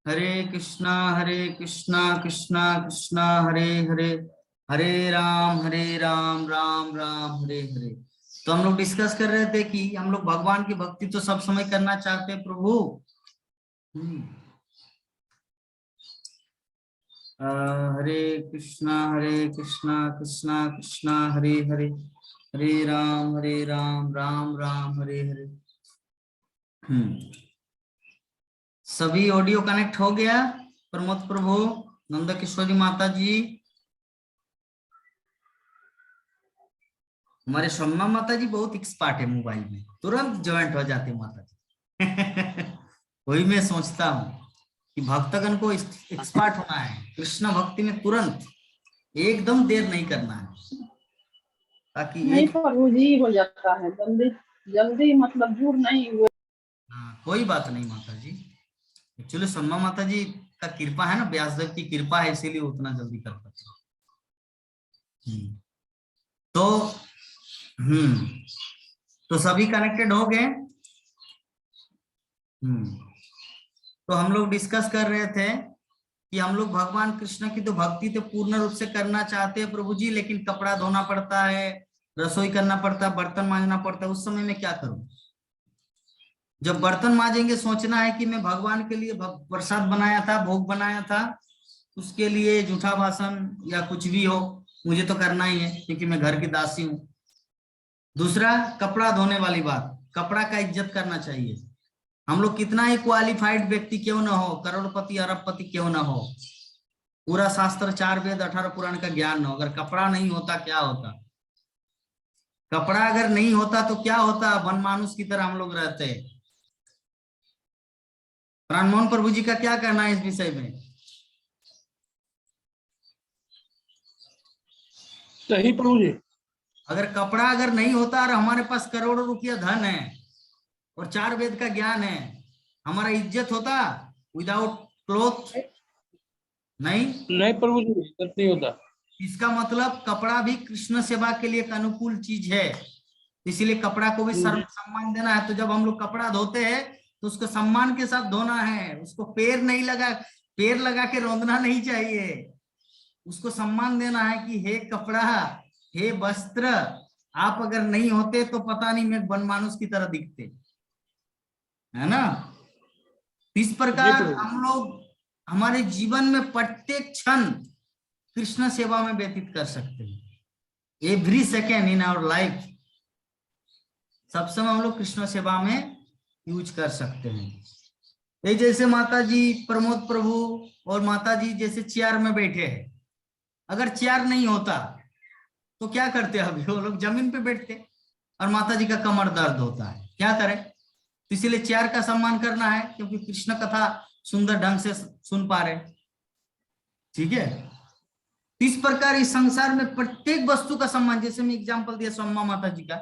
हरे कृष्णा कृष्णा कृष्णा हरे हरे, हरे राम राम राम हरे हरे। तो हम लोग डिस्कस कर रहे थे कि हम लोग भगवान की भक्ति तो सब समय करना चाहते हैं प्रभु। हरे कृष्णा कृष्णा कृष्णा हरे हरे, हरे राम राम राम हरे हरे। सभी ऑडियो कनेक्ट हो गया? प्रमोद प्रभु, नंदा किशोरी माता जी, हमारे सोमा माता जी बहुत एक्सपर्ट है मोबाइल में, तुरंत ज्वाइंट हो जाते माता जी। वही मैं सोचता हूँ कि भक्तगण को एक्सपर्ट होना है कृष्ण भक्ति में, तुरंत एकदम देर नहीं करना है, ताकि नहीं एक प्रभु जी हो जाता है जल्दी जल्दी, मतलब जुड़ नहीं हुए। कोई बात नहीं माता जी। एक्चुअली सोमा माता जी का कृपा है ना, व्यासदेव की कृपा है, इसीलिए उतना जल्दी कर पाते। तो तो सभी कनेक्टेड हो गए। तो हम लोग डिस्कस कर रहे थे कि हम लोग भगवान कृष्ण की तो भक्ति तो पूर्ण रूप से करना चाहते हैं प्रभु जी, लेकिन कपड़ा धोना पड़ता है, रसोई करना पड़ता है, बर्तन मांजना पड़ता है। उस समय में क्या करूं? जब बर्तन मांजेंगे सोचना है कि मैं भगवान के लिए प्रसाद बनाया था, भोग बनाया था, उसके लिए जूठा बासन या कुछ भी हो, मुझे तो करना ही है क्योंकि मैं घर की दासी हूँ। दूसरा, कपड़ा धोने वाली बात, कपड़ा का इज्जत करना चाहिए। हम लोग कितना ही क्वालिफाइड व्यक्ति क्यों ना हो, करोड़पति अरबपति क्यों ना हो, पूरा शास्त्र 4 वेद 18 पुराण का ज्ञान न हो, अगर कपड़ा नहीं होता क्या होता? कपड़ा अगर नहीं होता तो क्या होता? वनमानुष की तरह हम लोग रहते। प्राणमोहन प्रभु जी का क्या कहना है इस विषय में? सही प्रभु जी। अगर कपड़ा अगर नहीं होता और हमारे पास करोड़ों रुपया धन है और 4 वेद का ज्ञान है, हमारा इज्जत होता विदाउट क्लोथ? नहीं। नहीं प्रभु जी, इज्जत नहीं होता। इसका मतलब कपड़ा भी कृष्ण सेवा के लिए एक अनुकूल चीज है, इसीलिए कपड़ा को भी सर्व सम्मान देना है। तो जब हम लोग कपड़ा धोते हैं तो उसको सम्मान के साथ धोना है, उसको पैर लगा के रौंदना नहीं चाहिए, उसको सम्मान देना है कि हे कपड़ा, हे वस्त्र, आप अगर नहीं होते तो पता नहीं मैं बनमानुष की तरह दिखते, है ना? इस प्रकार हम लोग हमारे जीवन में प्रत्येक क्षण कृष्ण सेवा में व्यतीत कर सकते हैं। Every second in our life, सब समय हम लोग कृष्ण सेवा में यूज कर सकते हैं। ये जैसे माता जी, प्रमोद प्रभु और माता जी जैसे चेयर में बैठे हैं, अगर चेयर नहीं होता तो क्या करते? अभी वो लोग जमीन पे बैठते, और माता जी का कमर दर्द होता है, क्या करें? तो इसीलिए चेयर का सम्मान करना है, क्योंकि कृष्ण कथा सुंदर ढंग से सुन पा रहे। ठीक है? इस प्रकार इस संसार में प्रत्येक वस्तु का सम्मान, जैसे मैं एग्जांपल दिया सोमा माता जी का,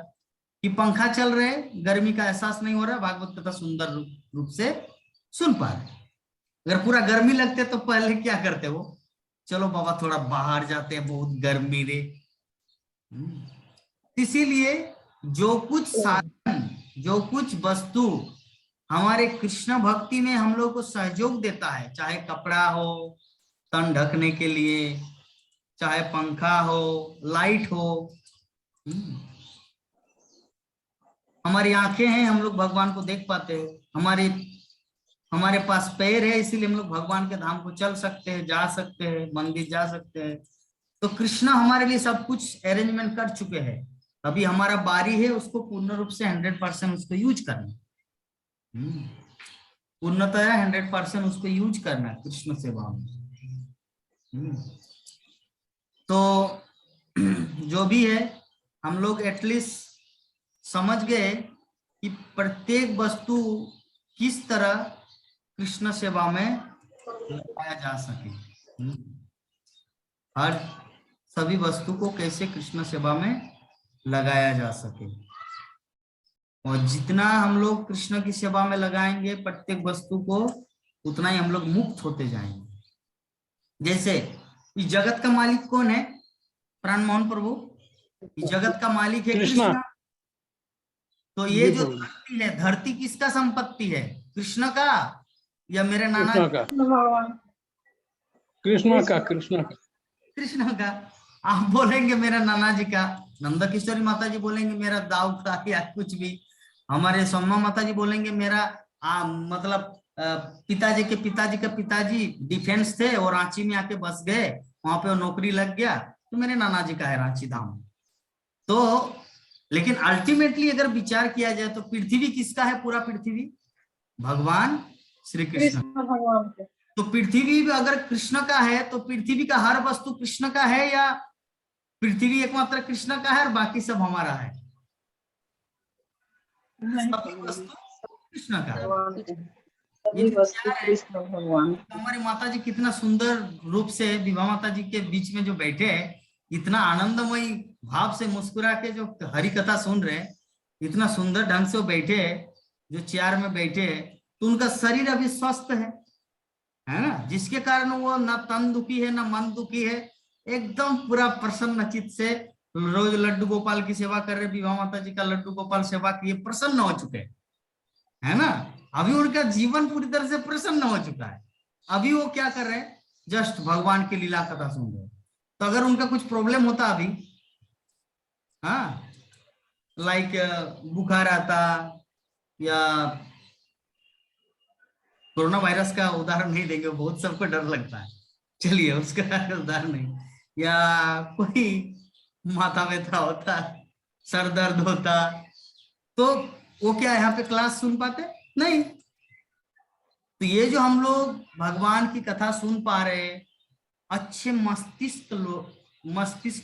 कि पंखा चल रहे, गर्मी का एहसास नहीं हो रहा, भागवत कथा सुंदर रूप से सुन पा रहे। अगर पूरा गर्मी लगते तो पहले क्या करते वो? चलो बाबा थोड़ा बाहर जाते हैं, बहुत गर्मी रे। इसीलिए जो कुछ साधन, जो कुछ वस्तु हमारे कृष्ण भक्ति में हम लोग को सहयोग देता है, चाहे कपड़ा हो तन ढकने के लिए, चाहे पंखा हो, लाइट हो, हमारी आंखें हैं, हम लोग भगवान को देख पाते हैं, हमारे पास पैर है, इसीलिए हम लोग भगवान के धाम को चल सकते हैं, जा सकते हैं, मंदिर जा सकते हैं। तो कृष्ण हमारे लिए सब कुछ अरेंजमेंट कर चुके हैं, अभी हमारा बारी है उसको पूर्ण रूप से 100% उसको यूज करना, पूर्णतया 100% उसको यूज करना है कृष्ण सेवा में। तो जो भी है, हम लोग एटलीस्ट समझ गए कि प्रत्येक वस्तु किस तरह कृष्ण सेवा में लगाया जा सके, हर सभी वस्तु को कैसे कृष्ण सेवा में लगाया जा सके, और जितना हम लोग कृष्ण की सेवा में लगाएंगे प्रत्येक वस्तु को, उतना ही हम लोग मुक्त होते जाएंगे। जैसे इस जगत का मालिक कौन है? प्राणमोहन प्रभु, इस जगत का मालिक है कृष्ण। तो ये जो धरती है, धरती किसका संपत्ति है? कृष्ण का। या मेरे नाना कृष्णा का, भगवान कृष्णा का। कृष्ण का, आप बोलेंगे मेरा नाना जी का, नंदा किशोरी माता जी बोलेंगे मेरा दाऊ का या कुछ भी, हमारे सोमा माता जी बोलेंगे मेरा मतलब पिताजी के पिताजी का पिताजी डिफेंस थे और रांची में आके बस गए, वहां पे वो नौकरी लग गया, तो मेरे नाना जी का है रांची धाम। तो लेकिन अल्टीमेटली अगर विचार किया जाए तो पृथ्वी किसका है? पूरा पृथ्वी भगवान श्री कृष्ण। कृष्ण भगवान के। तो पृथ्वी भी अगर कृष्ण का है तो पृथ्वी का हर वस्तु कृष्ण का है, या पृथ्वी एकमात्र कृष्ण का है और बाकी सब हमारा है? नहीं सभी प्रभु जी, वस्तु कृष्ण का। भगवान के। ये सभी जो वस्तु विचार है, कृष्ण भगवान। हमारी माता जी कितना सुंदर रूप से विभा माता जी के बीच में जो बैठे हैं, इतना आनंदमयी भाव से मुस्कुरा के जो हरि कथा सुन रहे हैं, इतना सुंदर ढंग से वो बैठे हैं, जो चेयर में बैठे हैं, तो उनका शरीर अभी स्वस्थ है ना, जिसके कारण वो ना तन दुखी है ना मन दुखी है, एकदम पूरा प्रसन्न चित्त से रोज लड्डू गोपाल की सेवा कर रहे, विभा माता जी का लड्डू गोपाल सेवा किए, प्रसन्न हो चुके हैं, है ना। अभी उनका जीवन पूरी तरह से प्रसन्न हो चुका है। अभी वो क्या कर रहे हैं? जस्ट भगवान की लीला कथा सुन रहे हैं। तो अगर उनका कुछ प्रॉब्लम होता अभी, हाँ, लाइक बुखार आता या कोरोना वायरस का उदाहरण नहीं देंगे, बहुत सबको डर लगता है, चलिए उसका उदाहरण नहीं, या कोई माथा व्यथा होता, सर दर्द होता, तो वो क्या यहाँ पे क्लास सुन पाते? नहीं। तो ये जो हम लोग भगवान की कथा सुन पा रहे हैं अच्छे मस्तिष्क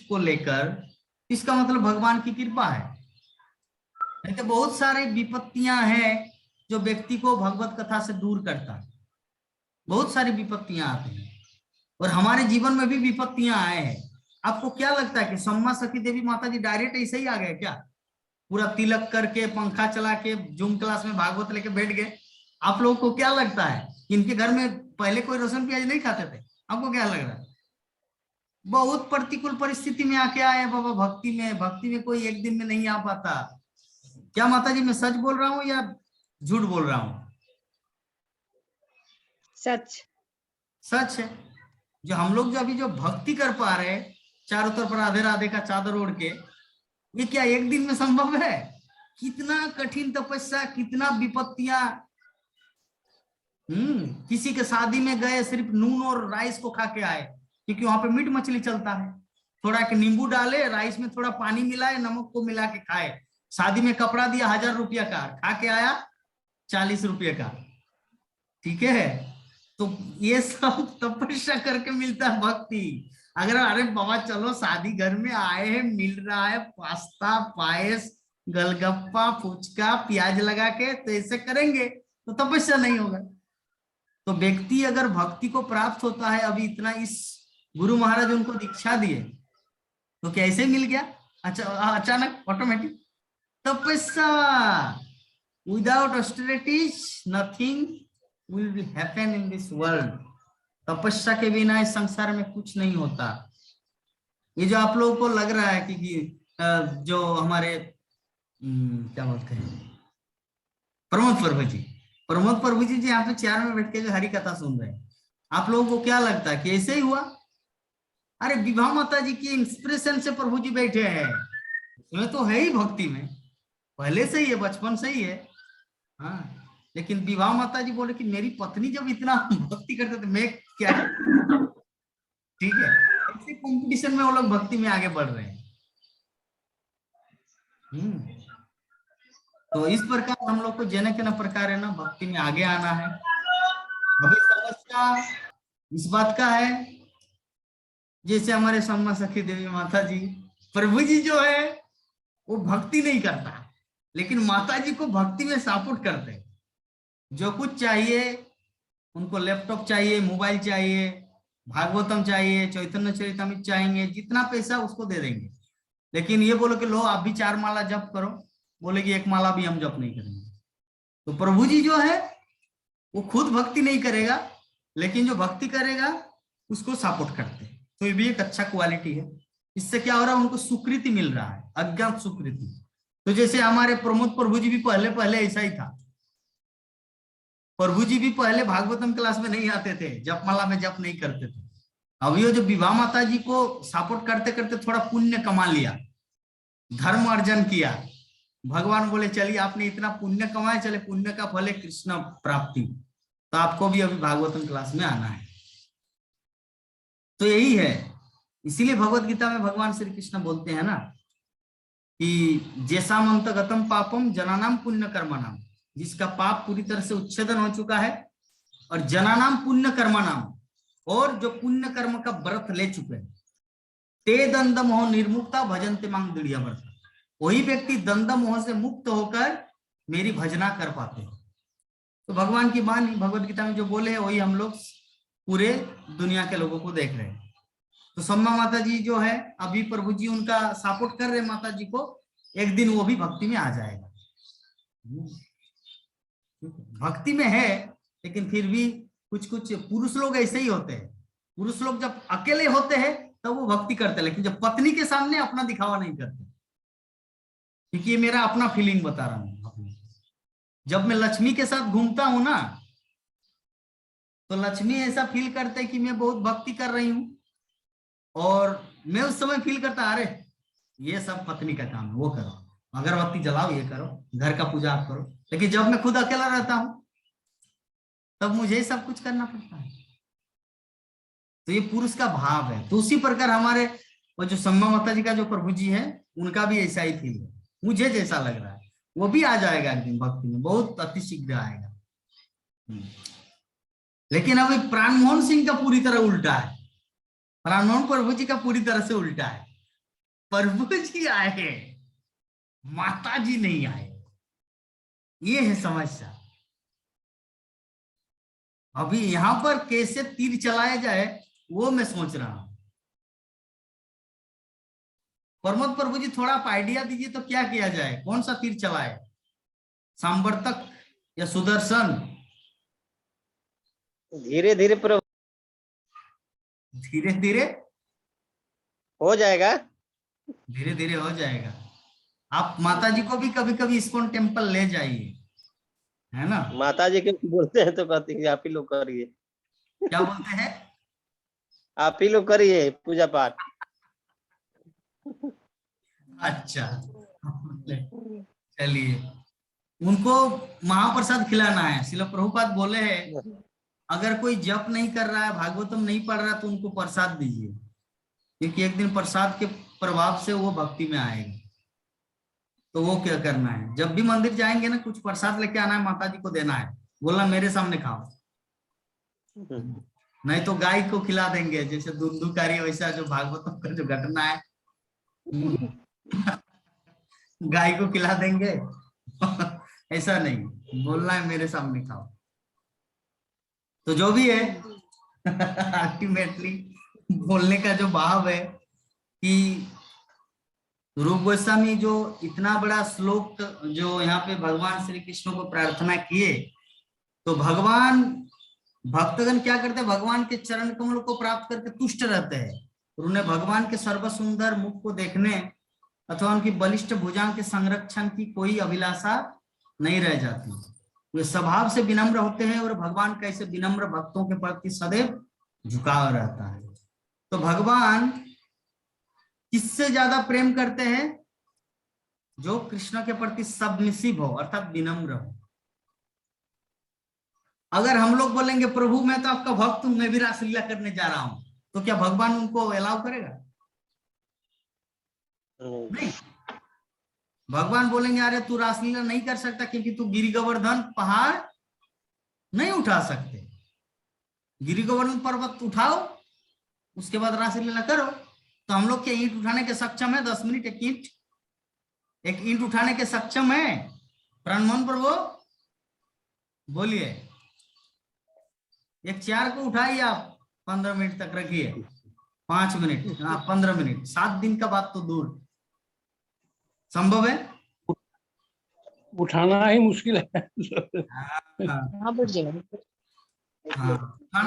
को लेकर, इसका मतलब भगवान की कृपा है। नहीं तो बहुत सारी विपत्तियां हैं जो व्यक्ति को भगवत कथा से दूर करता है, बहुत सारी विपत्तियां आती हैं, और हमारे जीवन में भी विपत्तियां आए हैं। आपको क्या लगता है कि सम्मा सखी देवी माता जी डायरेक्ट ऐसे ही आ गए क्या? पूरा तिलक करके पंखा चला के जूम क्लास में भागवत लेके बैठ गए? आप लोगों को क्या लगता है इनके घर में पहले कोई रोशन प्याज नहीं खाते थे? आपको क्या लग रहा है? बहुत प्रतिकूल परिस्थिति में आके आए बाबा भक्ति में। भक्ति में कोई एक दिन में नहीं आ पाता। क्या माता जी मैं सच बोल रहा हूँ या झूठ बोल रहा हूँ? सच। सच है। जो हम लोग जो अभी जो भक्ति कर पा रहे हैं चारों तरफ राधे राधे का चादर ओढ़ के, ये क्या एक दिन में संभव है? कितना कठिन तपस्या, कितना विपत्तियां। किसी के शादी में गए सिर्फ नून और राइस को खा के आए, क्योंकि वहां पे मीट मछली चलता है। थोड़ा के नींबू डाले, राइस में थोड़ा पानी मिलाए, नमक को मिला के खाए। शादी में कपड़ा दिया 1000 रुपया का, खा के आया 40 रुपये का। ठीक है, तो ये सब तपस्या करके मिलता है भक्ति। अगर अरे बाबा चलो शादी घर में आए हैं, मिल रहा है पास्ता पायस गलगप्पा फुचका प्याज लगा के, तो ऐसे करेंगे तो तपस्या नहीं होगा। तो व्यक्ति अगर भक्ति को प्राप्त होता है, अभी इतना इस गुरु महाराज उनको दीक्षा दिए, तो कैसे मिल गया? अच्छा, अचानक ऑटोमेटिक तपस्या। Without austerities nothing will happen in this world. तपस्या के बिना इस संसार में कुछ नहीं होता। ये जो आप लोगों को लग रहा है कि जो हमारे क्या बोलते हैं प्रमोद प्रभु जी यहाँ पे चेयर में बैठ के जो हरि कथा सुन रहे हैं, आप लोगों को क्या लगता है कि ऐसे ही हुआ? अरे विभा माता जी की इंस्पिरेशन से प्रभु जी बैठे हैं, इसमें तो है ही भक्ति में, पहले से ही है, बचपन से ही है। हाँ, लेकिन विभा माता जी बोले कि मेरी पत्नी जब इतना भक्ति करते थे मैं क्या? ठीक है, ऐसे कंपटीशन में वो लोग भक्ति में आगे बढ़ रहे हैं। तो इस प्रकार हम लोग को जन के न प्रकार है ना भक्ति में आगे आना है। अभी समस्या इस बात का है, जैसे हमारे सम्मा सखी देवी माता जी, प्रभु जी जो है वो भक्ति नहीं करता, लेकिन माता जी को भक्ति में सपोर्ट करते हैं। जो कुछ चाहिए उनको, लैपटॉप चाहिए, मोबाइल चाहिए, भागवतम चाहिए, चैतन्य चरितमृत चाहेंगे, जितना पैसा उसको दे देंगे। लेकिन ये बोलो कि लो आप भी 4 माला जप करो, बोलेगी 1 माला भी हम जप नहीं करेंगे। तो प्रभु जी जो है वो खुद भक्ति नहीं करेगा, लेकिन जो भक्ति करेगा उसको सपोर्ट करते हैं। तो ये भी एक अच्छा क्वालिटी है। इससे क्या हो रहा है, उनको स्वीकृति मिल रहा है, अज्ञात स्वीकृति। तो जैसे हमारे प्रमोद प्रभु जी भी पहले ऐसा ही था, प्रभु जी भी पहले भागवतम क्लास में नहीं आते थे, जपमाला में जप नहीं करते थे। अभी वो जो विवाह माता जी को सपोर्ट करते करते थोड़ा पुण्य कमा लिया, धर्म अर्जन किया, भगवान बोले चलिए आपने इतना पुण्य कमाया, चले पुण्य का फल है कृष्ण प्राप्ति, तो आपको भी अभी भागवतम क्लास में आना है। तो यही है, इसीलिए भगवत गीता में भगवान श्री कृष्ण बोलते हैं ना कि जैसा मंत गतम पापम जनानाम पुण्य कर्मणाम, जिसका पाप पूरी तरह से उच्छेदन हो चुका है, और जनानाम पुण्य कर्मणाम, और जो पुण्य कर्म का व्रत ले चुके हैं, ते दंड मोह निर्मुक्ता भजन्ते मांग दृढ़ व्रत, वही व्यक्ति दंड मोह से मुक्त होकर मेरी भजना कर पाते हैं। तो भगवान की वाणी भगवत गीता में जो बोले हैं वही हम लोग पूरे दुनिया के लोगों को देख रहे हैं। तो सम्मा माता जी जो है, अभी प्रभु जी उनका सपोर्ट कर रहे हैं माता जी को, एक दिन वो भी भक्ति में आ जाएगा। भक्ति में है, लेकिन फिर भी कुछ कुछ पुरुष लोग ऐसे ही होते हैं। पुरुष लोग जब अकेले होते हैं तब वो भक्ति करते हैं, लेकिन जब पत्नी के सामने अपना दिखावा नहीं करते। क्योंकि ये मेरा अपना फीलिंग बता रहा हूँ। जब मैं लक्ष्मी के साथ घूमता हूं ना, तो लक्ष्मी ऐसा फील करते है कि मैं बहुत भक्ति कर रही हूँ, और मैं उस समय फील करता अरे ये सब पत्नी का काम है, वो करो, अगरबत्ती जलाओ, ये करो, घर का पूजा आप करो। लेकिन जब मैं खुद अकेला रहता हूं तब मुझे सब कुछ करना पड़ता है। तो ये पुरुष का भाव है। तो उसी प्रकार हमारे वो जो सम्मा माता जी का जो प्रभु जी है, उनका भी ऐसा ही फील है, मुझे जैसा लग रहा है। वो भी आ जाएगा एक दिन भक्ति में, बहुत अतिशीघ्र आएगा। लेकिन अभी प्राणमोहन सिंह का पूरी तरह उल्टा है। प्राणमोहन प्रभु जी का पूरी तरह से उल्टा है। प्रभु जी आए हैं, माता जी नहीं आए, ये है समस्या। अभी यहां पर कैसे तीर चलाया जाए वो मैं सोच रहा हूं। प्रमोद प्रभु जी थोड़ा आप आइडिया दीजिए तो क्या किया जाए, कौन सा तीर चलाए, सांवर्तक या सुदर्शन? धीरे धीरे प्रभु, धीरे धीरे हो जाएगा। धीरे धीरे हो जाएगा। आप माता जी को भी कभी कभी इस्कॉन टेम्पल ले जाइए, है ना। माता जी के बोलते हैं तो कहते हैं आप ही लोग करिए। क्या बोलते हैं? आप ही लोग करिए पूजा पाठ। अच्छा चलिए, उनको महाप्रसाद खिलाना है। श्रील प्रभुपाद बोले हैं अगर कोई जप नहीं कर रहा है, भागवतम नहीं पढ़ रहा, तो उनको प्रसाद दीजिए, क्योंकि एक दिन प्रसाद के प्रभाव से वो भक्ति में आएगा। तो वो क्या करना है, जब भी मंदिर जाएंगे ना, कुछ प्रसाद लेके आना है, माता जी को देना है, बोलना मेरे सामने खाओ। नहीं तो गाय को खिला देंगे, जैसे धुंधुकारी, वैसा जो भागवतम का जो घटना है, गाय को खिला देंगे। ऐसा नहीं, बोलना है मेरे सामने खाओ। तो जो भी है अल्टीमेटली बोलने का जो भाव है कि रूप गोस्वामी जो इतना बड़ा श्लोक जो यहाँ पे भगवान श्री कृष्ण को प्रार्थना किए, तो भगवान भक्तगण क्या करते हैं, भगवान के चरण कमल को प्राप्त करके तुष्ट रहते हैं, और उन्हें भगवान के सर्व सुंदर मुख को देखने अथवा उनकी बलिष्ठ भुजाओं के संरक्षण की कोई अभिलाषा नहीं रह जाती। वे स्वभाव से विनम्र होते हैं, और भगवान का ऐसे विनम्र भक्तों के प्रति सदैव झुकाव रहता है। तो भगवान किससे ज्यादा प्रेम करते हैं? जो कृष्ण के प्रति सबमिसिव हो, अर्थात विनम्र हो। अगर हम लोग बोलेंगे प्रभु मैं तो आपका भक्त हूं, मैं भी रासलीला करने जा रहा हूं, तो क्या भगवान उनको अलाउ करेगा? नहीं। भगवान बोलेंगे अरे तू रासलीला नहीं कर सकता क्योंकि तू गिरि गोवर्धन पहाड़ नहीं उठा सकते, गिरि गोवर्धन पर्वत उठाओ उसके बाद रासलीला करो। तो हम लोग क्या ईंट उठाने के सक्षम है? 10 मिनट एक ईंट उठाने के सक्षम है? प्राणमोहन प्रभु बोलिए, एक चेयर को उठाइए आप, 15 मिनट तक रखिए, 5 मिनट, 15 मिनट, 7 दिन का बात तो दूर, संभव है? उठाना ही मुश्किल है। उठाना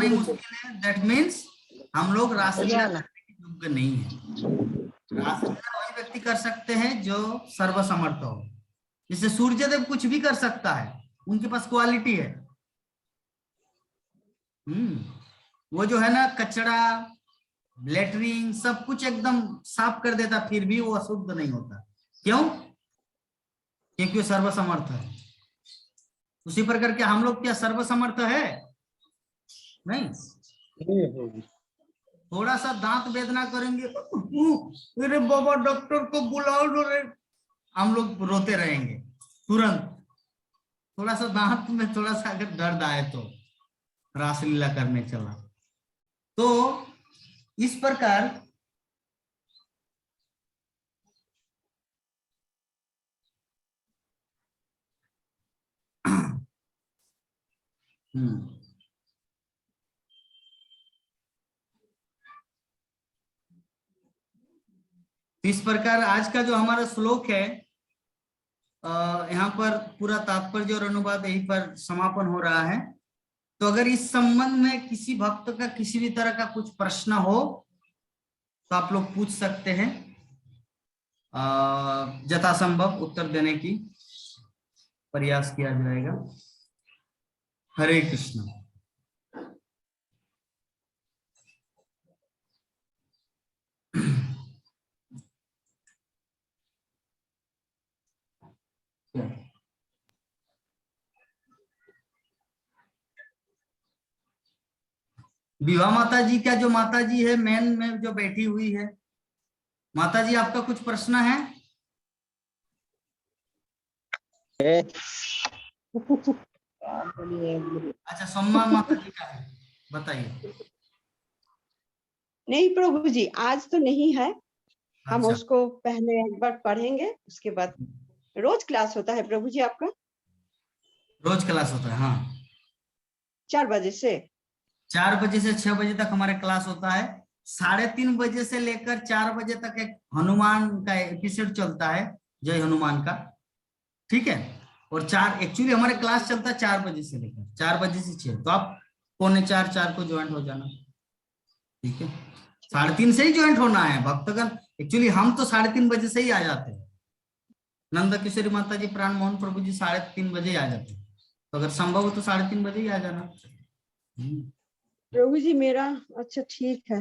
ही मुश्किल है। दैट मीन्स हम लोग रासलीला करने के योग्य नहीं है। रासलीला वही व्यक्ति कर सकते हैं जो सर्वसमर्थ हो। जैसे सूर्यदेव कुछ भी कर सकता है, उनके पास क्वालिटी है, वो जो है ना कचरा, लेटरिन, सब कुछ एकदम साफ कर देता, फिर भी वो अशुद्ध नहीं होता। क्यों? क्योंकि वो सर्वसमर्थ है। उसी प्रकार के हम लोग क्या सर्वसमर्थ है? नहीं। थोड़ा सा दांत वेदना करेंगे, अरे बाबा डॉक्टर को बुलाओ, रे हम लोग रोते रहेंगे तुरंत। थोड़ा सा दांत में थोड़ा सा अगर दर्द आए तो रासलीला करने चला। तो इस प्रकार इस प्रकार आज का जो हमारा श्लोक है, यहाँ पर पूरा तात्पर्य और अनुवाद यहीं पर समापन हो रहा है। तो अगर इस संबंध में किसी भक्त का किसी भी तरह का कुछ प्रश्न हो तो आप लोग पूछ सकते हैं, यथासंभव उत्तर देने की प्रयास किया जाएगा। हरे कृष्ण। विवाह माता जी का जो माता जी है मेन में जो बैठी हुई है, माता जी आपका कुछ प्रश्न है? अच्छा, सम्मान माता जी का है, बताइए। नहीं प्रभु जी, आज तो नहीं है। हम अच्छा, उसको पहले एक बार पढ़ेंगे, उसके बाद रोज क्लास होता है प्रभु जी आपका? रोज क्लास होता है, हाँ। 4 बजे से 4 बजे से 6 बजे तक हमारे क्लास होता है। 3:30 बजे से लेकर 4 बजे तक एक हनुमान का एपिसोड चलता है, जय हनुमान का। ठीक है। और 4 एक्चुअली हमारे क्लास चलता है 4 बजे से लेकर 4 बजे से 6, तो आप 3:45 को ज्वाइन हो जाना। ठीक है। 3:30 से ही ज्वाइन होना है भक्तगण। एक्चुअली हम तो 3:30 बजे से ही आ जाते हैं। नंद किशोरी माता जी, प्राण मोहन प्रभु जी 3:30 बजे ही आ जाते हैं। तो अगर संभव हो तो 3:30 बजे ही आ जाना। प्रभु जी मेरा। अच्छा ठीक है।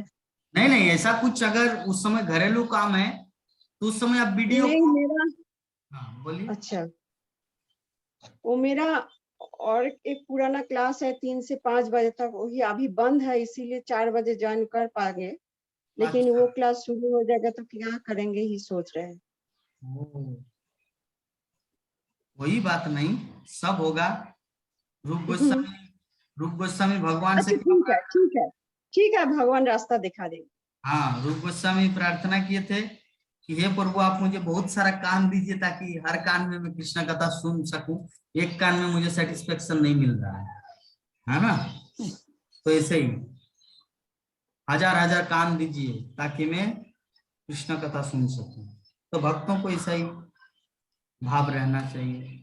नहीं नहीं, ऐसा कुछ अगर उस समय घरेलू काम है तो उस समय आप वीडियो। नहीं मेरा। हाँ बोलिए। अच्छा, वो मेरा और एक पुराना क्लास है 3 से 5 बजे तक, वही अभी बंद है, इसीलिए 4 बजे ज्वाइन कर पाएंगे। लेकिन अच्छा। वो क्लास शुरू हो जाएगा तो क्या करेंगे ही सोच रहे हैं। कोई बात नहीं, सब होगा। रूप हम्म। गोस्वामी रूप गोस्वामी भगवान से अच्छा क्या ठीक है, ठीक है, ठीक है, भगवान रास्ता दिखा देंगे। हाँ, रूप गोस्वामी प्रार्थना किए थे कि हे प्रभु आप मुझे बहुत सारा कान दीजिए ताकि हर कान में मैं कृष्ण कथा सुन सकूं। एक कान में मुझे सेटिस्फेक्शन नहीं मिल रहा है ना? तो ऐसे ही 1000 कान दीजिए ताकि मैं कृष्ण कथा सुन सकूं। तो भक्तों को ऐसा ही भाव रहना चाहिए।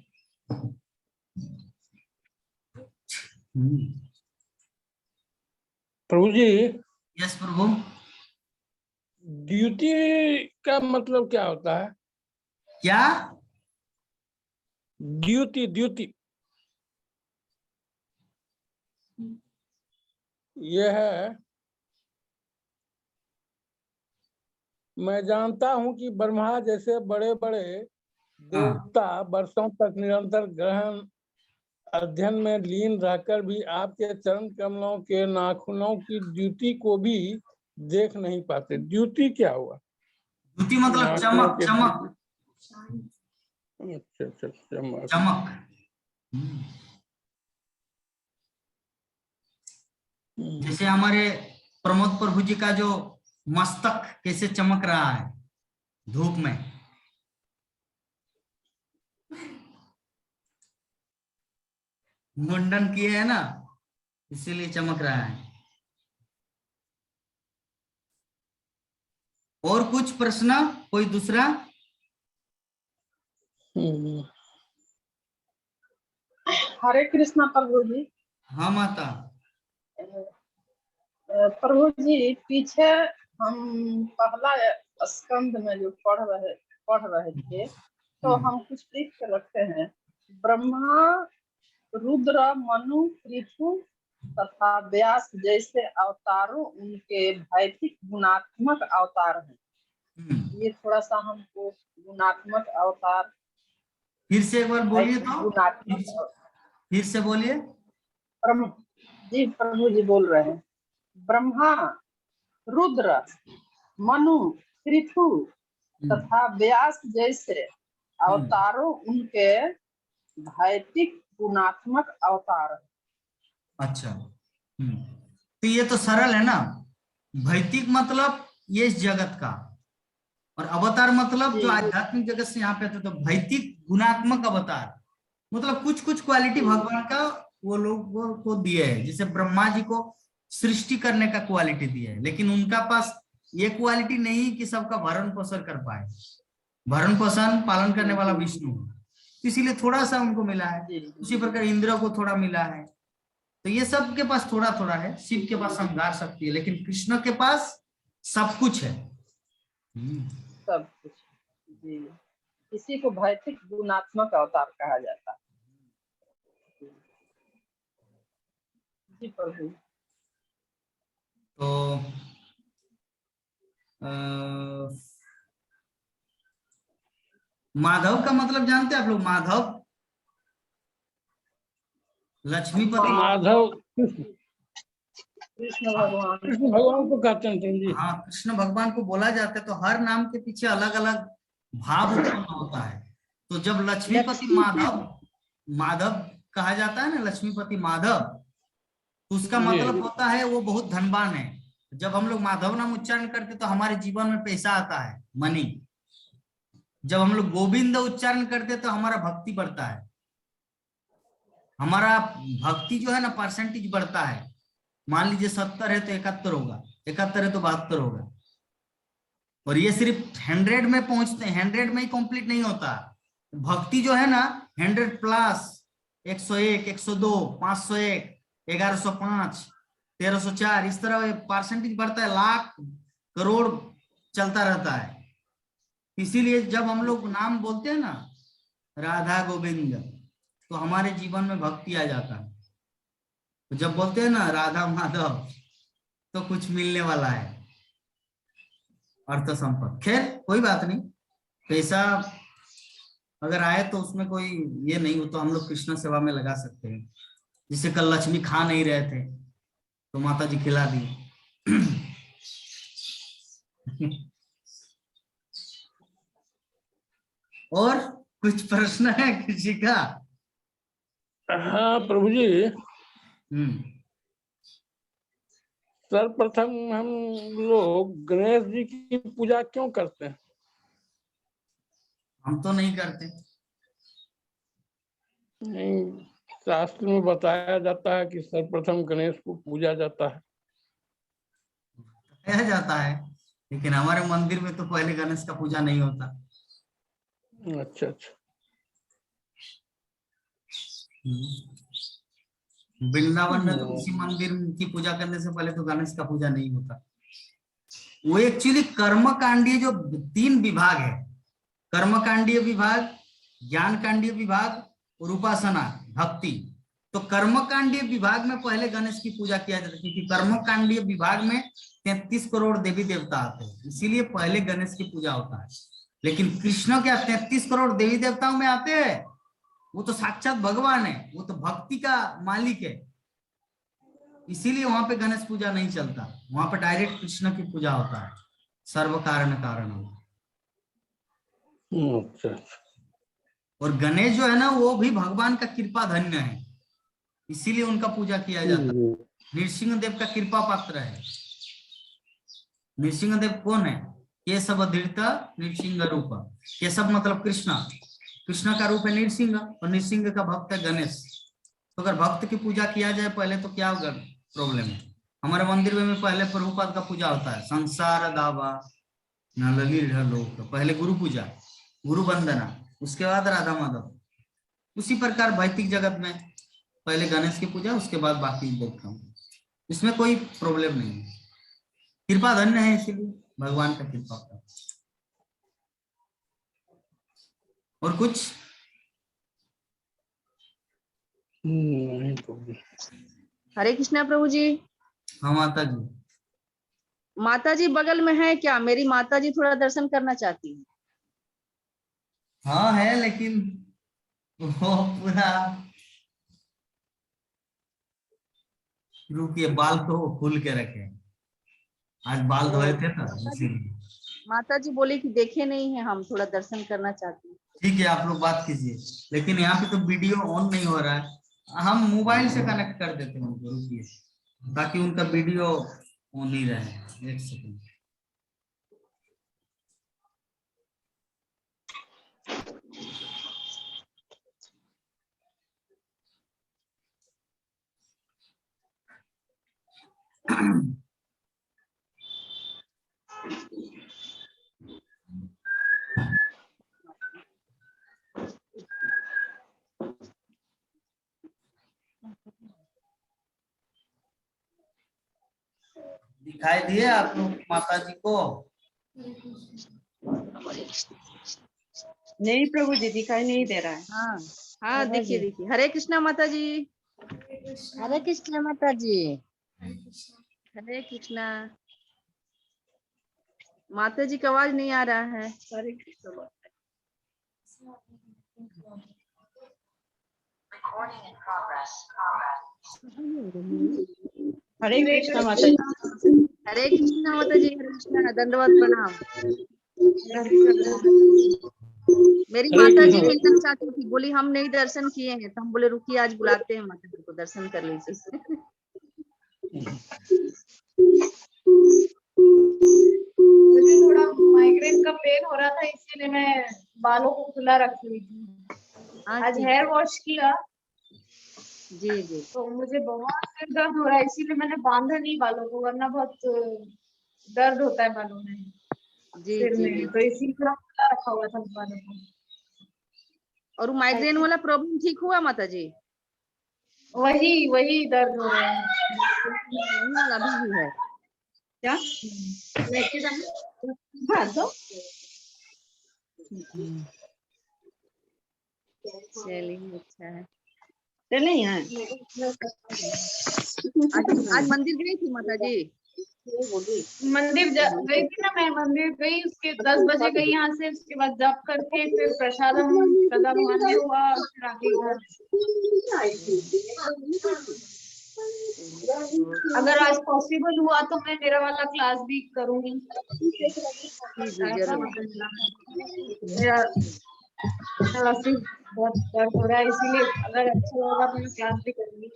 प्रभु जी, यस प्रभु। ड्यूटी का मतलब क्या होता है? क्या? ड्यूटी, ड्यूटी यह है, मैं जानता हूं कि ब्रह्मा जैसे बड़े बड़े देवता वर्षों तक निरंतर ग्रहण अध्ययन में लीन रहकर भी आपके चरण कमलों के नाखूनों की ड्यूटी को भी देख नहीं पाते। ड्यूटी क्या हुआ? द्युति मतलब नाखूनों चमक, के चमक, अच्छा अच्छा, चमक। चमक। जैसे हमारे प्रमोद प्रभु जी का जो मस्तक कैसे चमक रहा है धूप में, मुंडन किए है ना, इसीलिए चमक रहा है। और कुछ प्रश्न कोई दूसरा? हरे कृष्णा प्रभु जी। हाँ माता। प्रभु जी पीछे हम पहला स्कंद में जो पढ़ रहे थे, तो हम कुछ लिख के रखे हैं, ब्रह्मा रुद्र मनु पृथु तथा व्यास जैसे अवतारों उनके भौतिक गुणात्मक अवतार हैं। ये थोड़ा सा हमको गुणात्मक अवतार, फिर से एक बार बोलिए भौतिक तो, गुणात्मक। फिर से बोलिए। ब्रह्म जी, प्रभु जी बोल रहे हैं, ब्रह्मा, रुद्र, मनु, पृथु तथा व्यास जैसे अवतारों उनके भौतिक गुणात्मक अवतार हैं। अच्छा, तो ये तो सरल है ना। भौतिक मतलब ये इस जगत का, और अवतार मतलब जो आध्यात्मिक जगत से यहाँ पे आते, तो भौतिक गुणात्मक अवतार मतलब कुछ कुछ क्वालिटी भगवान का वो लोगों को दिए है। जैसे ब्रह्मा जी को सृष्टि करने का क्वालिटी दिया है, लेकिन उनका पास ये क्वालिटी नहीं कि सबका भरण पोषण कर पाए। भरण पोषण पालन करने वाला विष्णु है, तो इसीलिए थोड़ा सा उनको मिला है। उसी प्रकार इंद्र को थोड़ा मिला है। तो ये सब के पास थोड़ा थोड़ा है। शिव के पास संहार शक्ति है, लेकिन कृष्ण के पास सब कुछ है। सब कुछ जी, इसी को भौतिक गुणात्मक अवतार कहा जाता है। जी प्रभु। तो माधव का मतलब जानते हैं आप लोग? माधव लक्ष्मीपति। माधव कृष्ण भगवान, कृष्ण भगवान को कहते हैं जी। हाँ, कृष्ण भगवान को बोला जाता है। तो हर नाम के पीछे अलग अलग भाव उत्पन्न होता है। तो जब लक्ष्मीपति माधव, माधव कहा जाता है ना, लक्ष्मीपति माधव, तो उसका मतलब होता है वो बहुत धनवान है। जब हम लोग माधव नाम उच्चारण करते तो हमारे जीवन में पैसा आता है, मनी। जब हम लोग गोविंद उच्चारण करते तो हमारा भक्ति बढ़ता है। हमारा भक्ति जो है ना परसेंटेज बढ़ता है। मान लीजिए 70 है तो 71 होगा, 71 है तो 72 होगा। और ये सिर्फ 100 में पहुंचते हैं, 100 में ही कंप्लीट नहीं होता। भक्ति जो है ना 100 प्लस 101, 102, 501, 1105, 1304, इस तरह परसेंटेज बढ़ता है। लाख करोड़ चलता रहता है। इसीलिए जब हम लोग नाम बोलते हैं ना राधा गोविंद, तो हमारे जीवन में भक्ति आ जाता है। तो जब बोलते हैं ना राधा माधव, तो कुछ मिलने वाला है, अर्थ संपत्ति। खैर कोई बात नहीं, पैसा अगर आए तो उसमें कोई ये नहीं हो, तो हम लोग कृष्ण सेवा में लगा सकते हैं। जिसे कल लक्ष्मी खा नहीं रहे थे तो माता जी खिला दी। और कुछ प्रश्न है किसी का? हाँ प्रभु जी, हम्म, सर्वप्रथम हम लोग गणेश जी की पूजा क्यों करते हैं? हम तो नहीं करते। नहीं, शास्त्र में बताया जाता है कि सर्वप्रथम गणेश को पूजा जाता है। कहा जाता है, लेकिन हमारे मंदिर में तो पहले गणेश का पूजा नहीं होता। अच्छा अच्छा। वृंदावन में तो किसी मंदिर की पूजा करने से पहले तो गणेश का पूजा नहीं होता। वो एक्चुअली कर्मकांडीय जो 3 विभाग है, कर्मकांडीय विभाग, ज्ञान कांडीय विभाग और उपासना भक्ति। तो कर्मकांडीय विभाग में पहले गणेश की पूजा किया जाता है, क्योंकि कर्मकांडीय विभाग में 33 करोड़ देवी देवता आते हैं, इसीलिए पहले गणेश की पूजा होता है। लेकिन कृष्ण क्या 33 करोड़ देवी देवताओं में आते हैं? वो तो साक्षात भगवान है, वो तो भक्ति का मालिक है। इसीलिए वहां पे गणेश पूजा नहीं चलता, वहां पे डायरेक्ट कृष्ण की पूजा होता है। सर्व कारण कारण। अच्छा। और गणेश जो है ना वो भी भगवान का कृपा धन्य है, इसीलिए उनका पूजा किया जाता है। नृसिंह देव का कृपा पात्र है। नृसिंह देव कौन है? केशव धीरत नृसिंह रूप। केशव मतलब कृष्ण, कृष्ण का रूप है नृसिंह, और नृसिंह का भक्त है गणेश। तो अगर भक्त की पूजा किया जाए पहले तो क्या होगा प्रॉब्लम है? हमारे मंदिर में पहले प्रभुपाद का पूजा होता है। संसार दावा नलली लोक, पहले गुरु पूजा, गुरु वंदना, उसके बाद राधा माधव। उसी प्रकार भौतिक जगत में पहले गणेश की पूजा, उसके बाद बाकी देखता हूँ। इसमें कोई प्रॉब्लम नहीं है। कृपा धन्य है, इसीलिए भगवान का कृपा। और कुछ? नहीं प्रभु जी। हरे कृष्णा प्रभु जी। हाँ माता जी। माता जी बगल में है क्या? मेरी माता जी थोड़ा दर्शन करना चाहती है। हाँ है, लेकिन वो पूरा, रुकिए, बाल तो खुल के रखे, आज बाल धोए थे ना माता जी, इसीलिए। माता जी बोली कि देखे नहीं है हम, थोड़ा दर्शन करना चाहती हैं। ठीक है, आप लोग बात कीजिए, लेकिन यहाँ पे तो वीडियो ऑन नहीं हो रहा है। हम मोबाइल से कनेक्ट कर देते हैं उनको, रुकिए, ताकि उनका वीडियो ऑन ही रहे। एक सेकंड। दिखाई दिए आप लोग माता जी को? नहीं प्रभु जी, दिखाई नहीं दे रहा है। हाँ हाँ, देखिए देखिए। हरे कृष्णा माता जी। हरे कृष्ण माता जी। हरे कृष्णा। माता जी का आवाज नहीं आ रहा है। हरे कृष्णा। हरे कृष्णा माता जी। हरे कृष्णा माता जी। हरे कृष्णा, दंडवत प्रणाम। मेरी हरे माता जी कृष्ण। मिलना चाहती थी, बोली हम नहीं दर्शन किए हैं, तो हम बोले रुकिए आज बुलाते हैं माता जी को, दर्शन कर लीजिए। मुझे थोड़ा माइग्रेन का पेन हो रहा था, इसीलिए मैं बालों को खुला रखी हुई थी। हाँ आज ठीक हेयर है। वॉश किया जी जी तो मुझे बहुत सिर दर्द हो रहा है, इसीलिए मैंने बांधा नहीं बालों को, वरना बहुत दर्द होता है बालों में, जी सिर जी में, तो बिल्कुल। इसी तरह खुला रखा हुआ था बालों को। और माइग्रेन वाला प्रॉब्लम ठीक हुआ माता जी? वही वही दर्द हो रहा है। वही वाला अभी भी है? क्या? लेके जाना। हाँ तो चलिए अच्छा है। चले यहाँ। आज मंदिर गई थी माता जी? मंदिर गई थी ना, मैं मंदिर गई, उसके 10 बजे गई यहाँ से, उसके बाद जप करके फिर प्रसादम वहाँ हुआ, फिर आके घर। अगर आज पॉसिबल हुआ तो मैं मेरा वाला क्लास भी करूंगी। जी जी ऐसा जरूर। मतलब मेरा थोड़ा सिर बहुत दर्द हो रहा है, इसीलिए अगर अच्छा होगा तो मैं क्लास भी करूंगी।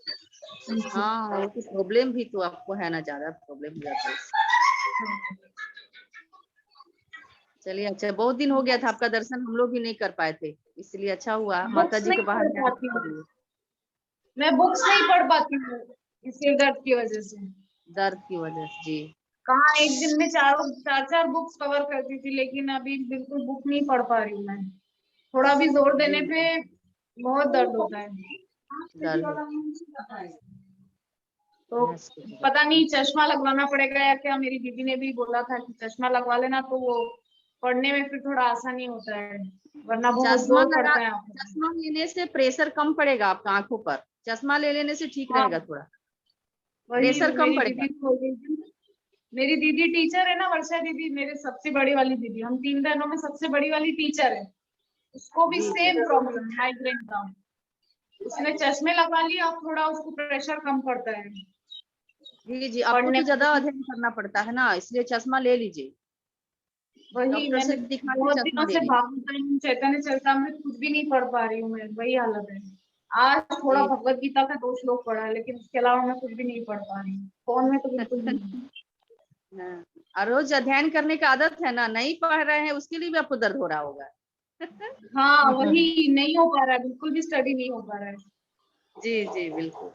हाँ वो तो प्रॉब्लम भी तो आपको है ना, ज्यादा प्रॉब्लम हो जाता है। चलिए अच्छा, बहुत दिन हो गया था आपका दर्शन, हम लोग भी नहीं कर पाए थे, इसलिए अच्छा हुआ माता बुक्स जी के नहीं बाहर पढ़ में पाती हूँ, आए। मैं बुक्स नहीं पढ़ पाती हूँ इस सिर दर्द की वजह से। दर्द की वजह से जी। कहाँ एक दिन में चार बुक्स कवर करती थी, लेकिन अभी बिल्कुल बुक नहीं पढ़ पा रही हूँ मैं। थोड़ा भी जोर देने जी पे बहुत दर्द होता है। दर्द तो पता नहीं चश्मा लगवाना पड़ेगा या क्या, मेरी दीदी ने भी बोला था कि चश्मा लगवा लेना, तो वो पढ़ने में फिर थोड़ा आसानी होता है, वरना बहुत चश्मा जोर लगा, पड़ता है आंखों में। चश्मा लेने से प्रेशर कम पड़ेगा आपका आंखों पर, चश्मा ले लेने से ठीक हाँ रहेगा थोड़ा, वही प्रेशर कम मेरी पड़ेगा। दीदी बोल रही थी। मेरी दीदी टीचर है ना, वर्षा दीदी, मेरे सबसे बड़ी वाली दीदी, हम 3 बहनों में सबसे बड़ी वाली टीचर है। उसको भी जी जी सेम प्रॉब्लम है, माइग्रेन का। उसने चश्मे लगा लिए, अब थोड़ा उसको प्रेशर कम पड़ता है जी जी, आपको पढ़ने तो ज्यादा में। अध्ययन करना पड़ता है ना, इसलिए चश्मा ले लीजिए, वही डॉक्टर मैंने से दिखा के बहुत चश्मा दिनों ले से लीजिए। भागवतम चैतन्य चरितामृत खुद भी नहीं पढ़ पा रही हूँ मैं, वही हालत है। आज थोड़ा जी भगवत गीता का 2 श्लोक पढ़ा है, लेकिन उसके अलावा मैं कुछ भी नहीं पढ़ पा रही हूँ, फोन में तो बिल्कुल नहीं। हाँ, और रोज अध्ययन करने का आदत है ना, नहीं पढ़ रहे हैं उसके लिए भी आपको दर्द हो रहा होगा। हाँ वही नहीं हो पा रहा है, बिल्कुल भी स्टडी नहीं हो पा रहा है। जी जी बिल्कुल।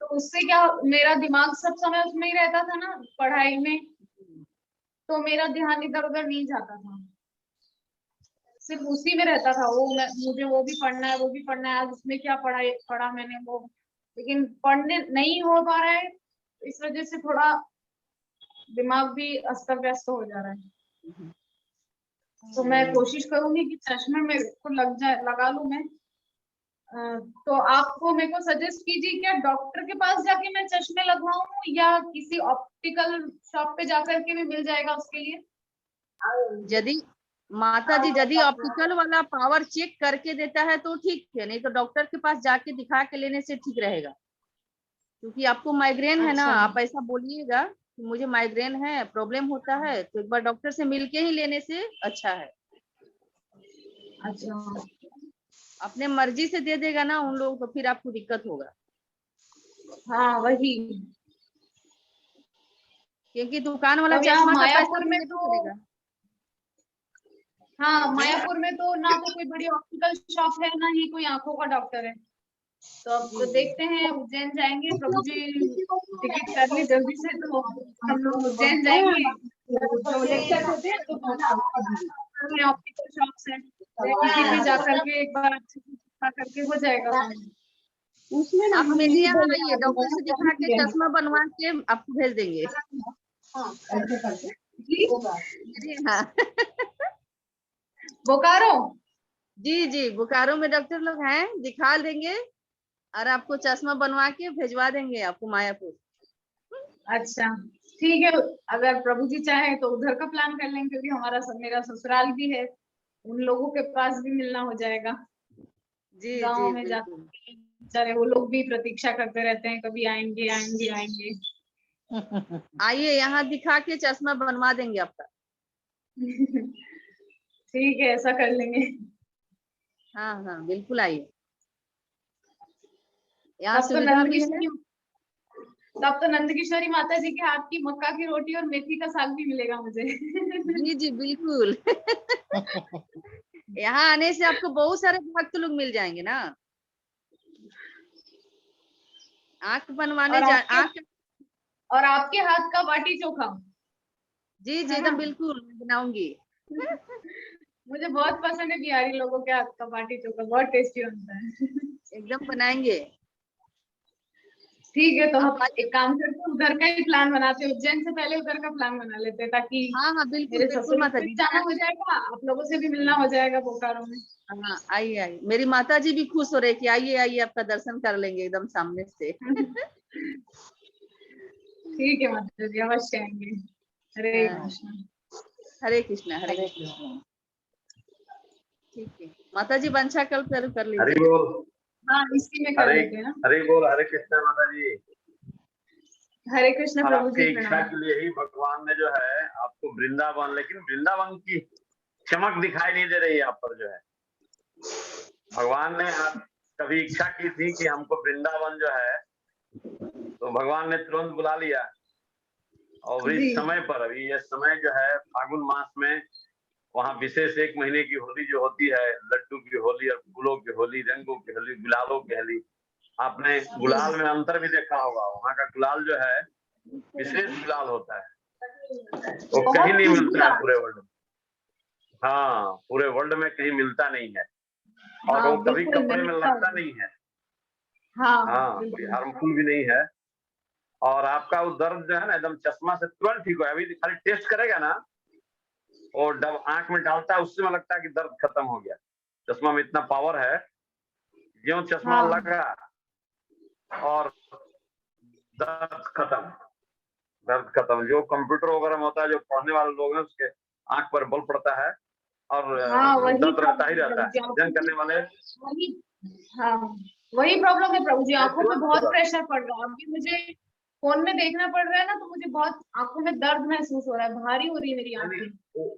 तो उससे क्या, मेरा दिमाग सब समय उसमें ही रहता था ना, पढ़ाई में, तो मेरा ध्यान इधर उधर नहीं जाता था, सिर्फ उसी में रहता था। मुझे वो भी पढ़ना है, वो भी पढ़ना है, आज उसमें क्या पढ़ा मैंने वो, लेकिन पढ़ने नहीं हो पा रहा है, इस वजह से थोड़ा दिमाग भी अस्त व्यस्त हो जा रहा है। तो मैं कोशिश करूंगी कि चश्मे मेरे को लगा लूं मैं, तो आपको मेरे को सजेस्ट कीजिए, क्या डॉक्टर के पास जाके मैं चश्मे लगवाऊं या किसी ऑप्टिकल शॉप पे जाकर के भी मिल जाएगा उसके लिए? यदि माता जी यदि ऑप्टिकल वाला पावर चेक करके देता है तो ठीक है, नहीं तो डॉक्टर के पास जाके दिखा के लेने से ठीक रहेगा। क्योंकि आपको माइग्रेन है ना, अच्छा। आप ऐसा बोलिएगा कि मुझे माइग्रेन है, प्रॉब्लम होता है, तो एक बार डॉक्टर से मिलके ही लेने से अच्छा है। अच्छा। अपने मर्जी से दे देगा ना उन लोग, तो फिर आपको दिक्कत होगा। हाँ वही, क्योंकि दुकान वाला तो यहाँ चश्मा का पैसा मायापुर में देंगे तो तो, चलेगा। हाँ मायापुर में तो ना तो कोई बड़ी ऑप्टिकल शॉप है, ना ही कोई आंखों का डॉक्टर है। तो अब तो देखते हैं, उज्जैन जाएंगे। प्रभु जी टिकट कर ली जल्दी से, तो हम लोग उज्जैन जाएंगे। ऑप्टिकल शॉप्स है, किसी भी जा करके एक बार अच्छे से दिखा करके हो जाएगा काम। उसमें ना आप हम मेरे यही यहाँ बोले आइए, डॉक्टर से दिखा के चश्मा बनवा के आपको भेज देंगे ऐसे करके जी मेरे यहाँ। बोकारो? जी जी, बोकारो में डॉक्टर लोग हैं, दिखा देंगे और आपको चश्मा बनवा के भेजवा देंगे आपको मायापुर। अच्छा ठीक है, अगर प्रभु जी चाहे तो उधर का प्लान कर लेंगे, क्योंकि मेरा ससुराल भी है, उन लोगों के पास भी मिलना हो जाएगा। जी गांव जी में बिल्कुल। जाते बेचारे, वो लोग भी प्रतीक्षा करते रहते हैं, कभी आएंगे आएंगे आएंगे। आइए, यहाँ दिखा के चश्मा बनवा देंगे आपका। ठीक है, ऐसा कर लेंगे। हाँ हाँ बिल्कुल आइए, यहाँ तब तो सुविधा भी है। नंदकिशोरी माता जी के हाथ की मक्का की रोटी और मेथी का साग भी मिलेगा मुझे। जी जी बिल्कुल। यहाँ आने से आपको बहुत सारे भक्त लोग मिल जाएंगे ना। आंख बनवाने और आपके हाथ का बाटी चोखा। जी जी है एकदम ना? बिल्कुल मैं बनाऊंगी। मुझे बहुत पसंद है बिहारी लोगों के हाथ का बाटी चोखा, बहुत टेस्टी बनता है। एकदम बनाएंगे। ठीक है, तो आप हम एक काम करते हैं, उधर का ही प्लान बनाते हैं। उज्जैन से पहले उधर का प्लान बना लेते हैं, ताकि हाँ हाँ बिल्कुल मेरे बिल्कुल ससुर माता को भी जी। जाना हो जाएगा, आप लोगों से भी मिलना हो जाएगा बोकारो में। हाँ आइए आइए, मेरी माता जी भी खुश हो रही कि आइए आइए, आपका दर्शन कर लेंगे एकदम सामने से। ठीक है माता जी, अवश्य आएंगे। हरे हाँ, कृष्ण। हरे कृष्णा हरे कृष्णा। ठीक है माता जी, वंशा कल कर हरि लीजिए। बोल। हाँ इसी में कर हरे लेते हैं ना। हरि बोल, हरे कृष्ण माता जी। हरे कृष्ण प्रभु आपकी जी, इच्छा प्रणाम। के लिए ही भगवान ने जो है आपको वृंदावन, लेकिन वृंदावन की चमक दिखाई नहीं दे रही है आप पर जो है। भगवान ने आप कभी इच्छा की थी कि हमको वृंदावन जो है, तो भगवान ने तुरंत बुला लिया। और जी। इस समय पर, अभी ये समय जो है फागुन मास में, वहाँ विशेष 1 महीने की होली जो होती है, लड्डू की होली और फूलों की होली, रंगों की होली, गुलालों की होली। आपने गुलाल में अंतर भी देखा होगा, वहाँ का गुलाल जो है विशेष गुलाल होता है, वो कहीं नहीं मिलता है पूरे वर्ल्ड में। हाँ, पूरे वर्ल्ड में कहीं मिलता नहीं है, और हाँ, वो कभी बिल्कुल कपड़े में मिलता लगता है। नहीं है। हाँ हाँ, कोई बिल्कुल। हार्मफुल भी नहीं है। और आपका वो दर्द जो है ना, एकदम चश्मा से तुरंत ठीक हो। अभी खाली टेस्ट करेगा ना, और जब आंख में डालता है उससे में लगता है कि दर्द खत्म हो गया। चश्मा में इतना पावर है, ज्यों चश्मा हाँ। लगा और दर्द खत्म, दर्द खत्म। जो कंप्यूटर वगैरह में होता है, जो पढ़ने वाले लोग हैं, उसके आंख पर बल पड़ता है और हाँ वही दर्द रहता ही प्रॉब्लम है रहता प्रभु है। जी, अध्ययन करने वाले वही। हाँ वही प्रॉब्लम है प्रभु जी, आंखों पे तुरंत बहुत होगा। प्रेशर पड़ रहा है। अभी मुझे फोन में देखना पड़ रहा है ना, तो मुझे बहुत आंखों में दर्द महसूस हो रहा है, भारी हो रही है मेरी आंखें।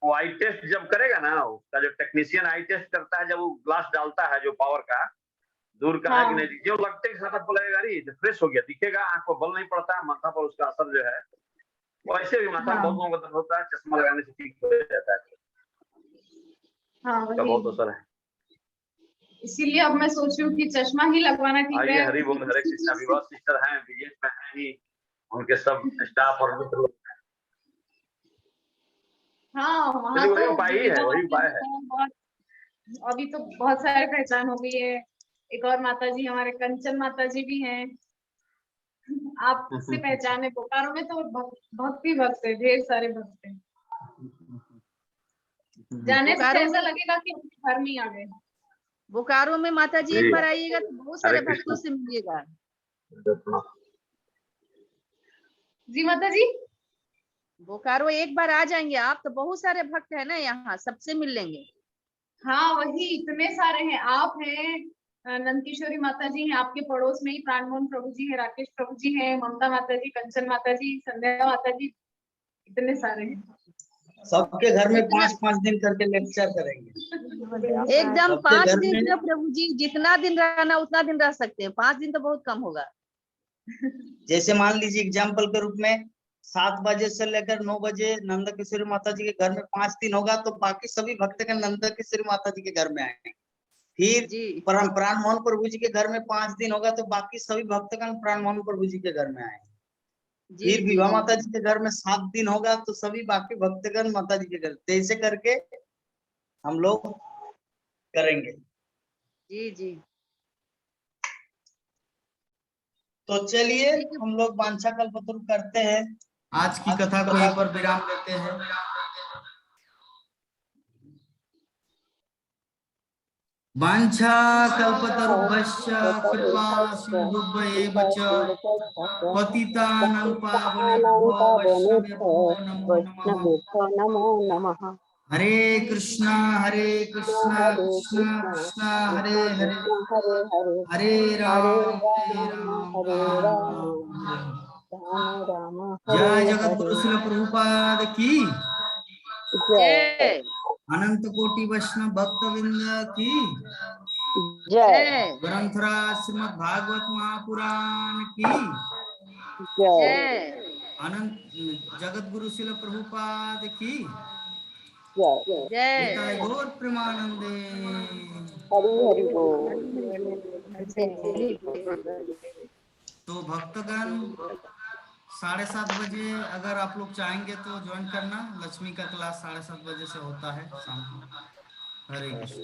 वो आई टेस्ट जब करेगा ना, उसका जो टेक्नीशियन आई टेस्ट करता है, जब वो ग्लास डालता है जो पावर का, दूर का है कि हाँ। नहीं, जो लगते के साथ आपको लगेगा अरे फ्रेश हो गया, दिखेगा, आंख को बल नहीं पड़ता है, माथा पर उसका असर जो है। वैसे भी माथा में हाँ। बहुत लोगों को दर्द होता है, चश्मा लगाने से ठीक हो जाता है, हाँ उसका वही, बहुत असर है। इसीलिए अब मैं सोच रही हूँ कि चश्मा ही लगवाना ठीक आइए, रहेगा। हरि बोल, हरे कृष्णा। विवाह सिस्टर हैं, विदेश में हैं ही, उनके सब स्टाफ और मित्र लोग। हाँ वहाँ चलिए, वही तो उपाय ही है, वही उपाय है। बहुत, अभी तो बहुत सारे पहचान हो गई है। एक और माता जी, हमारे कंचन माता जी भी हैं, आपसे पहचान है। बोकारो में तो भक्ति भक्त है, ढेर सारे भक्त हैं। जाने से बोकारो ऐसा में लगेगा कि अपने घर में ही आ गए। बोकारो में माता जी एक जी। बार आइएगा तो बहुत सारे हरे कृष्ण। भक्तों से मिलिएगा। जी माता जी। बोकारो एक बार आ जाएंगे आप तो बहुत सारे भक्त है ना यहाँ, सबसे मिल लेंगे। हाँ वही इतने सारे हैं, आप हैं, नंदकिशोरी माता जी हैं आपके पड़ोस में ही, प्राणमोहन प्रभु जी है, राकेश प्रभु जी हैं, ममता माता जी, कंचन माता जी, संध्या माता जी, इतने सारे हैं। सबके घर में जितना 5-5 दिन करके लेक्चर करेंगे। एकदम सबके 5 घर दिन में क्यों प्रभु जी, जितना दिन रहना उतना दिन रह सकते हैं, 5 दिन तो बहुत कम होगा। जैसे मान लीजिए एग्जाम्पल के रूप में 7 बजे से लेकर 9 बजे नंदा किशोरी माता जी के घर में 5 दिन होगा, तो बाकी सभी भक्तगण नंदा किशोरी माता जी के घर में आएंगे। फिर जी प्राण मोहन प्रभु जी के घर में 5 दिन होगा, तो बाकी सभी भक्तगण प्राण मोहन प्रभु जी के घर में आएंगे। जी फिर जी विवाह जी माता जी के घर में 7 दिन होगा, तो सभी बाकी भक्तगण माता जी के घर, ऐसे करके हम लोग करेंगे। जी जी। तो चलिए ठीक है। हम लोग वांछा कल्पतरु करते हैं, आज की कथा को यहीं पर विराम देते हैं। वांछा कल्पतरुभ्यश्च कृपा सिन्धुभ्येव च पतितानां पावनेभ्यो वैष्णवेभ्यो नमो नमः। नमो नमः। हरे कृष्णा कृष्णा कृष्णा हरे हरे, हरे हरे, हरे राम हरे राम राम, राम राम जय हरे जगत गुरु हरे। श्रील प्रभुपाद की जय जय अनंत कोटि वैष्णव भक्तवृंद की जय जय ग्रंथराज श्रीमद् भागवत महापुराण की जय जय अनंत जगत गुरु श्रील प्रभुपाद की जय। जय। निताय गौर प्रेमानंदे। हरि हरि बोल। तो भक्तगण 7:30 बजे अगर आप लोग चाहेंगे तो ज्वाइन करना, लक्ष्मी का क्लास 7:30 बजे से होता है शाम को। हरे कृष्ण।